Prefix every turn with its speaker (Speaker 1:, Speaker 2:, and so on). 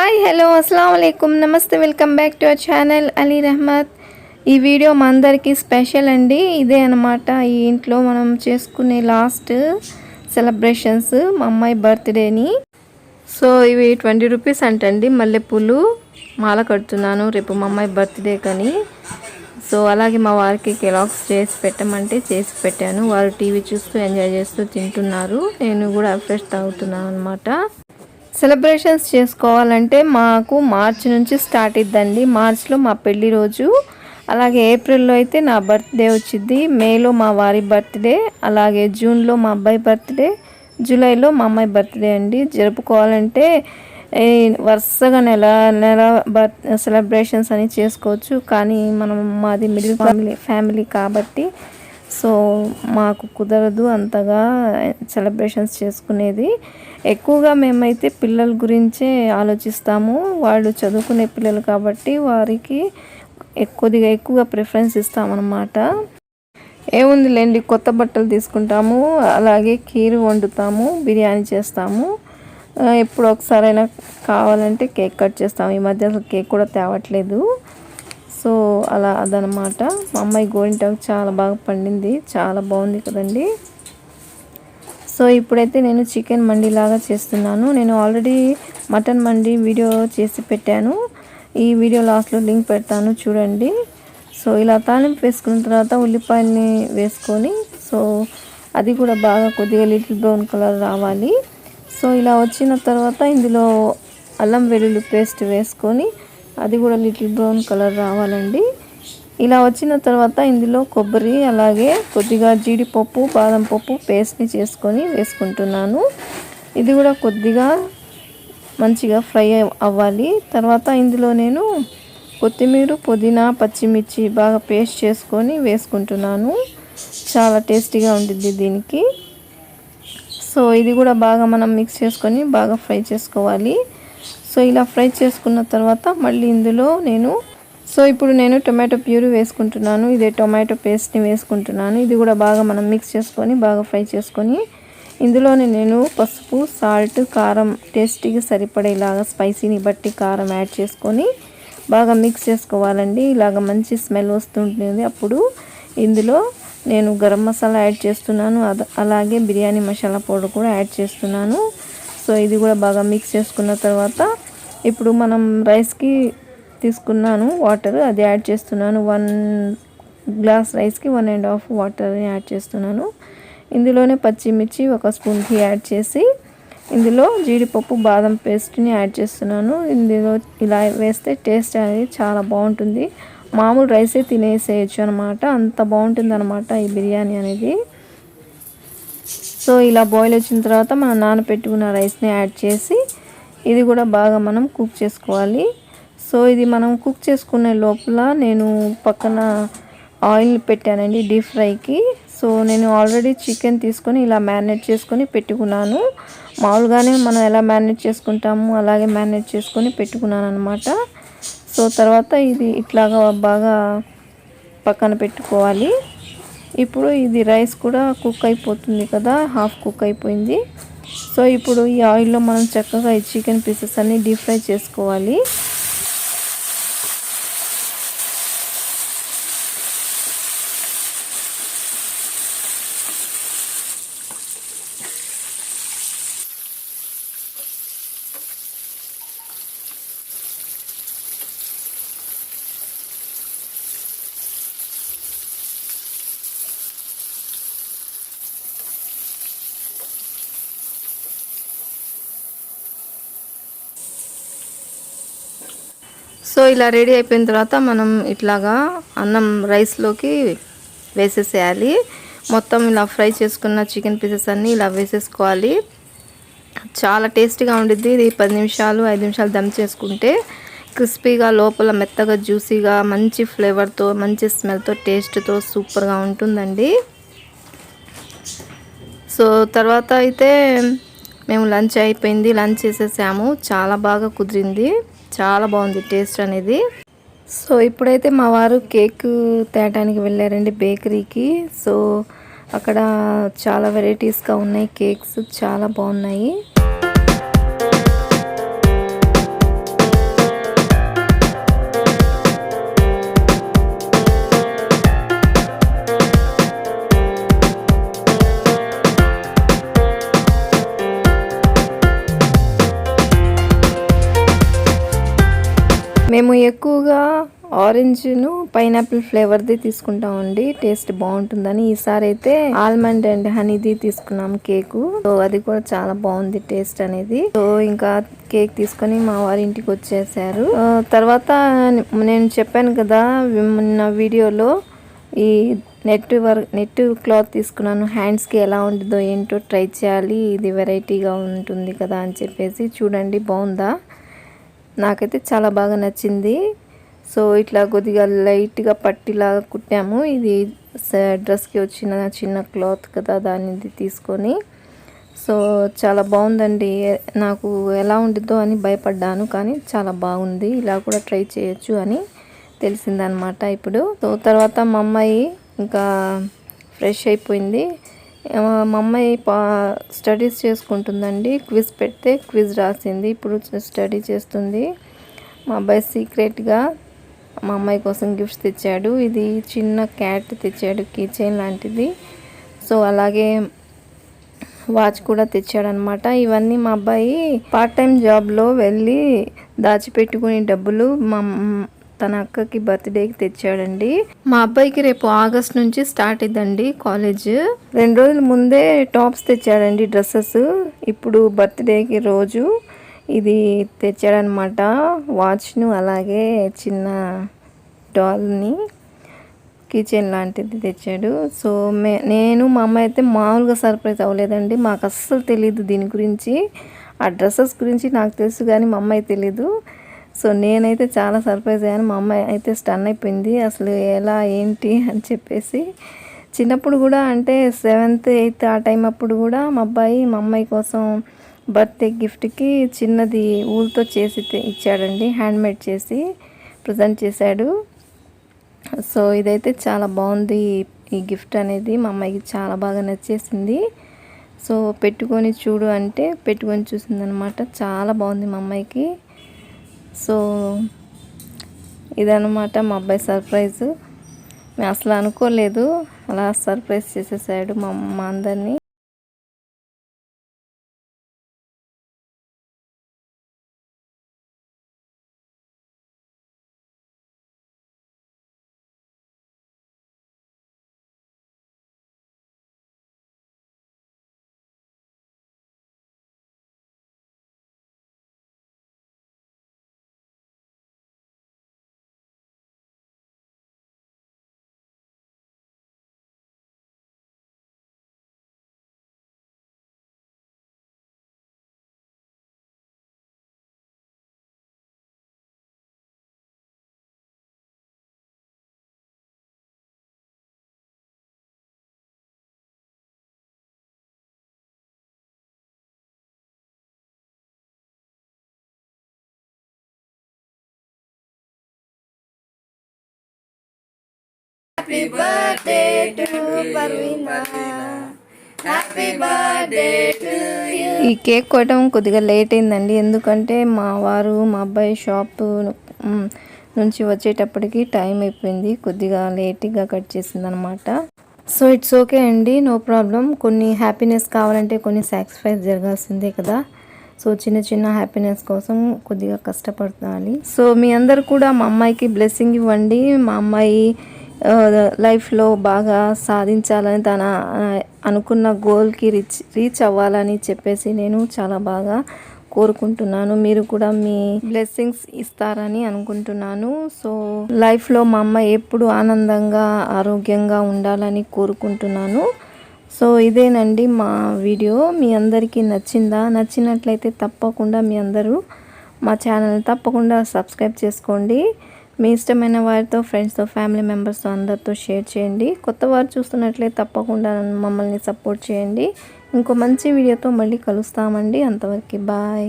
Speaker 1: Hi hello అస్సలాము అలైకుమ్ నమస్తే welcome back to our channel Ali Rahmat. ఈ video మా అందరికీ స్పెషల్ అండి. ఇదే అనమాట ఈ ఇంట్లో మనం చేసుకునే లాస్ట్ సెలబ్రేషన్స్ మా అమ్మాయి బర్త్డేని. సో ఇవి 20 రూపీస్ అంటండి. మల్లెపూలు మాల కడుతున్నాను రేపు మా అమ్మాయి బర్త్డే కని. సో అలాగే మా వారికి కెలాగ్స్ చేసి పెట్టమంటే చేసి పెట్టాను. వారు టీవీ చూస్తూ ఎంజాయ్ చేస్తూ తింటున్నారు. నేను కూడా ఫ్రెష్ తాగుతున్నాను అనమాట. సెలబ్రేషన్స్ చేసుకోవాలంటే మాకు మార్చ్ నుంచి స్టార్ట్ ఇద్దండి. మార్చ్లో మా పెళ్లి రోజు, అలాగే ఏప్రిల్లో అయితే నా బర్త్డే వచ్చింది, మేలో మా వారి బర్త్డే, అలాగే జూన్లో మా అబ్బాయి బర్త్డే, జూలైలో మా అమ్మాయి బర్త్డే అండి. జరుపుకోవాలంటే వరుసగా నెల సెలబ్రేషన్స్ అని చేసుకోవచ్చు. కానీ మనం మాది మిడిల్ ఫ్యామిలీ కాబట్టి సో మాకు కుదరదు అంతగా సెలబ్రేషన్స్ చేసుకునేది. ఎక్కువగా మేమైతే పిల్లల గురించే ఆలోచిస్తాము. వాళ్ళు చదువుకునే పిల్లలు కాబట్టి వారికి కొద్దిగా ఎక్కువగా ప్రిఫరెన్స్ ఇస్తామన్నమాట. ఏముందిలేండి, కొత్త బట్టలు తీసుకుంటాము, అలాగే కీరు వండుతాము, బిర్యానీ చేస్తాము. ఎప్పుడు ఒకసారైనా కావాలంటే కేక్ కట్ చేస్తాము. ఈ మధ్య అసలు కేక్ కూడా తేవట్లేదు. సో అలా అదనమాట. మా అమ్మాయి గోరింటాకు చాలా బాగా పండింది, చాలా బాగుంది కదండి. సో ఇప్పుడైతే నేను చికెన్ మండి లాగా చేస్తున్నాను. నేను ఆల్రెడీ మటన్ మండి వీడియో చేసి పెట్టాను. ఈ వీడియో లాస్ట్లో లింక్ పెడతాను చూడండి. సో ఇలా తాలింపు వేసుకున్న తర్వాత ఉల్లిపాయల్ని వేసుకొని, సో అది కూడా బాగా కొద్దిగా లిటిల్ బ్రౌన్ కలర్ రావాలి. సో ఇలా వచ్చిన తర్వాత ఇందులో అల్లం వెల్లుల్లి పేస్ట్ వేసుకొని అది కూడా లిటిల్ బ్రౌన్ కలర్ రావాలండి. ఇలా వచ్చిన తర్వాత ఇందులో కొబ్బరి, అలాగే కొద్దిగా జీడిపప్పు, బాదం పప్పు పేస్ట్ని చేసుకొని వేసుకుంటున్నాను. ఇది కూడా కొద్దిగా మంచిగా ఫ్రై అవ్వాలి. తర్వాత ఇందులో నేను కొత్తిమీర, పుదీనా, పచ్చిమిర్చి బాగా పేస్ట్ చేసుకొని వేసుకుంటున్నాను. చాలా టేస్టీగా ఉంటుంది దీనికి. సో ఇది కూడా బాగా మనం మిక్స్ చేసుకొని బాగా ఫ్రై చేసుకోవాలి. సో ఇలా ఫ్రై చేసుకున్న తర్వాత మళ్ళీ ఇందులో ఇప్పుడు నేను టొమాటో ప్యూరీ వేసుకుంటున్నాను. ఇదే టొమాటో పేస్ట్ని వేసుకుంటున్నాను. ఇది కూడా బాగా మనం మిక్స్ చేసుకొని బాగా ఫ్రై చేసుకొని ఇందులోనే నేను పసుపు, సాల్ట్, కారం టేస్టీకి సరిపడేలాగా స్పైసీని బట్టి కారం యాడ్ చేసుకొని బాగా మిక్స్ చేసుకోవాలండి. ఇలాగ మంచి స్మెల్ వస్తుంటుంది. అప్పుడు ఇందులో నేను గరం మసాలా యాడ్ చేస్తున్నాను, అలాగే బిర్యానీ మసాలా పౌడర్ కూడా యాడ్ చేస్తున్నాను. సో ఇది కూడా బాగా మిక్స్ చేసుకున్న తర్వాత ఇప్పుడు మనం రైస్కి తీసుకున్నాను వాటర్, అది యాడ్ చేస్తున్నాను. 1 గ్లాస్ రైస్కి 1.5 వాటర్ని యాడ్ చేస్తున్నాను. ఇందులోనే పచ్చిమిర్చి 1 స్పూన్కి యాడ్ చేసి ఇందులో జీడిపప్పు, బాదం పేస్ట్ని యాడ్ చేస్తున్నాను. ఇందులో ఇలా వేస్తే టేస్ట్ అనేది చాలా బాగుంటుంది. మామూలు రైసే తినేసేయచ్చు అనమాట, అంత బాగుంటుంది అనమాట ఈ బిర్యానీ అనేది. సో ఇలా బాయిల్ వచ్చిన తర్వాత మనం నానబెట్టుకున్న రైస్ని యాడ్ చేసి ఇది కూడా బాగా మనం కుక్ చేసుకోవాలి. సో ఇది మనం కుక్ చేసుకునే లోపల నేను పక్కన ఆయిల్ పెట్టానండి డీప్ ఫ్రైకి. సో నేను ఆల్రెడీ చికెన్ తీసుకొని ఇలా మ్యారినేట్ చేసుకొని పెట్టుకున్నాను. మామూలుగానే మనం ఎలా మ్యారినేట్ చేసుకుంటాము అలాగే మ్యారినేట్ చేసుకొని పెట్టుకున్నాను అనమాట. సో తర్వాత ఇది ఇట్లాగా బాగా పక్కన పెట్టుకోవాలి. ఇప్పుడు ఇది రైస్ కూడా కుక్ అయిపోతుంది కదా, హాఫ్ కుక్ అయిపోయింది. సో ఇప్పుడు ఈ ఆయిల్లో మనం చక్కగా ఈ చికెన్ పీసెస్ అన్ని డీప్ ఫ్రై చేసుకోవాలి. సో ఇలా రెడీ అయిపోయిన తర్వాత మనం ఇట్లాగా అన్నం రైస్లోకి వేసేసేయాలి. మొత్తం ఇలా ఫ్రై చేసుకున్న చికెన్ పీసెస్ అన్నీ ఇలా వేసేసుకోవాలి. చాలా టేస్టీగా ఉండిద్ది. ఇది 10 నిమిషాలు 5 నిమిషాలు దమ్ చేసుకుంటే క్రిస్పీగా, లోపల మెత్తగా, జ్యూసీగా, మంచి ఫ్లేవర్తో, మంచి స్మెల్తో, టేస్ట్తో సూపర్గా ఉంటుందండి. సో తర్వాత అయితే మేము లంచ్ అయిపోయింది, లంచ్ చేసేసాము. చాలా బాగా కుదిరింది, చాలా బాగుంది టేస్ట్ అనేది. సో ఇప్పుడైతే మా వారు కేక్ తేయడానికి వెళ్ళారండి బేకరీకి. సో అక్కడ చాలా వెరైటీస్గా ఉన్నాయి కేక్స్, చాలా బాగున్నాయి. మేము ఎక్కువగా ఆరెంజ్ను పైనాపిల్ ఫ్లేవర్ది తీసుకుంటామండి, టేస్ట్ బాగుంటుందని. ఈసారి అయితే ఆల్మండ్ అండ్ హనీది తీసుకున్నాం కేకు. సో అది కూడా చాలా బాగుంది టేస్ట్ అనేది. సో ఇంకా కేక్ తీసుకొని మా వారి ఇంటికి వచ్చేసారు. తర్వాత నేను చెప్పాను కదా మొన్న వీడియోలో, ఈ నెట్ క్లాత్ తీసుకున్నాను, హ్యాండ్స్కి ఎలా ఉంటుందో ఏంటో ట్రై చేయాలి, ఇది వెరైటీగా ఉంటుంది కదా అని చెప్పేసి. చూడండి బాగుందా, నాకైతే చాలా బాగా నచ్చింది. సో ఇట్లా కొద్దిగా లైట్గా పట్టిలాగా కుట్టాము. ఇది డ్రెస్కి వచ్చిన చిన్న క్లాత్ కదా, దాన్ని తీసుకొని. సో చాలా బాగుందండి. నాకు ఎలా ఉంటుందో అని భయపడ్డాను, కానీ చాలా బాగుంది. ఇలా కూడా ట్రై చేయొచ్చు అని తెలిసిందనమాట ఇప్పుడు. సో తర్వాత మా అమ్మాయి ఇంకా ఫ్రెష్ అయిపోయింది. మా అమ్మాయి స్టడీస్ చేసుకుంటుందండి. క్విజ్ పెడితే క్విజ్ రాసింది, ఇప్పుడు స్టడీ చేస్తుంది. మా అబ్బాయి సీక్రెట్గా మా అమ్మాయి కోసం గిఫ్ట్స్ తెచ్చాడు. ఇది చిన్న క్యాట్ తెచ్చాడు, కీ చైన్ లాంటిది. సో అలాగే వాచ్ కూడా తెచ్చాడనమాట. ఇవన్నీ మా అబ్బాయి పార్ట్ టైం జాబ్లో వెళ్ళి దాచిపెట్టుకుని డబ్బులు తన అక్కకి బర్త్డేకి తెచ్చాడండి. మా అబ్బాయికి రేపు ఆగస్ట్ నుంచి స్టార్ట్ అయిందండి కాలేజ్. 2 రోజుల ముందే టాప్స్ తెచ్చాడండి, డ్రెస్సెస్. ఇప్పుడు బర్త్డేకి రోజు ఇది తెచ్చాడనమాట, వాచ్ను అలాగే చిన్న డాల్ని కిచెన్ లాంటిది తెచ్చాడు. సో నేను మా అమ్మాయి అయితే మామూలుగా సర్ప్రైజ్ అవ్వలేదండి. మాకు అస్సలు తెలీదు దీని గురించి, ఆ డ్రెస్సెస్ గురించి నాకు తెలుసు కానీ మా అమ్మాయి తెలీదు. సో నేనైతే చాలా సర్ప్రైజ్ అయ్యాను. మా అమ్మాయి అయితే స్టన్ అయిపోయింది, అసలు ఎలా ఏంటి అని చెప్పేసి. చిన్నప్పుడు కూడా అంటే 7th 8th ఆ టైం అప్పుడు కూడా మా అమ్మాయి కోసం బర్త్డే గిఫ్ట్కి చిన్నది ఊళ్ళతో చేసి ఇచ్చాడండి, హ్యాండ్మేడ్ చేసి ప్రజెంట్ చేశాడు. సో ఇదైతే చాలా బాగుంది ఈ గిఫ్ట్ అనేది, మా అమ్మాయికి చాలా బాగా నచ్చేసింది. సో పెట్టుకొని చూడు అంటే పెట్టుకొని చూసిందనమాట, చాలా బాగుంది మా అమ్మాయికి. సో ఇదనమాట మా అబ్బాయి సర్ప్రైజ్. మేము అసలు అనుకోలేదు, అలా సర్ప్రైజ్ చేసేసాడు మా అందరినీ. Happy birthday to Parveena. Happy birthday to you. ఈ కేక్ కొట్టడం కొద్దిగా లేట్ అయిందండి, ఎందుకంటే మా వారు మా అబ్బాయి షాప్ నుంచి వచ్చేటప్పటికి టైం అయిపోయింది, కొద్దిగా లేట్గా కట్ చేసిందనమాట. సో ఇట్స్ ఓకే అండి, నో ప్రాబ్లం. కొన్ని హ్యాపీనెస్ కావాలంటే కొన్ని సాక్రిఫైస్ జరగాల్సిందే కదా. సో చిన్న చిన్న హ్యాపీనెస్ కోసం కొద్దిగా కష్టపడాలి. సో మీ అందరు కూడా మా అమ్మాయికి బ్లెస్సింగ్ ఇవ్వండి. మా అమ్మాయి లైఫ్లో బాగా సాధించాలని, తన అనుకున్న గోల్కి రీచ్ అవ్వాలని చెప్పేసి నేను చాలా బాగా కోరుకుంటున్నాను. మీరు కూడా మీ బ్లెస్సింగ్స్ ఇస్తారని అనుకుంటున్నాను. సో లైఫ్లో మా అమ్మాయి ఎప్పుడు ఆనందంగా ఆరోగ్యంగా ఉండాలని కోరుకుంటున్నాను. సో ఇదేనండి మా వీడియో. మీ అందరికీ నచ్చిందా? నచ్చినట్లయితే తప్పకుండా మీ అందరూ మా ఛానల్ తప్పకుండా సబ్స్క్రైబ్ చేసుకోండి. మీ ఇష్టమైన వారితో, ఫ్రెండ్స్తో, ఫ్యామిలీ మెంబర్స్తో అందరితో షేర్ చేయండి. కొత్త వారు చూస్తున్నట్లయితే తప్పకుండా మమ్మల్ని సపోర్ట్ చేయండి. ఇంకో మంచి వీడియోతో మళ్ళీ కలుస్తామండి. అంతవరకు బాయ్.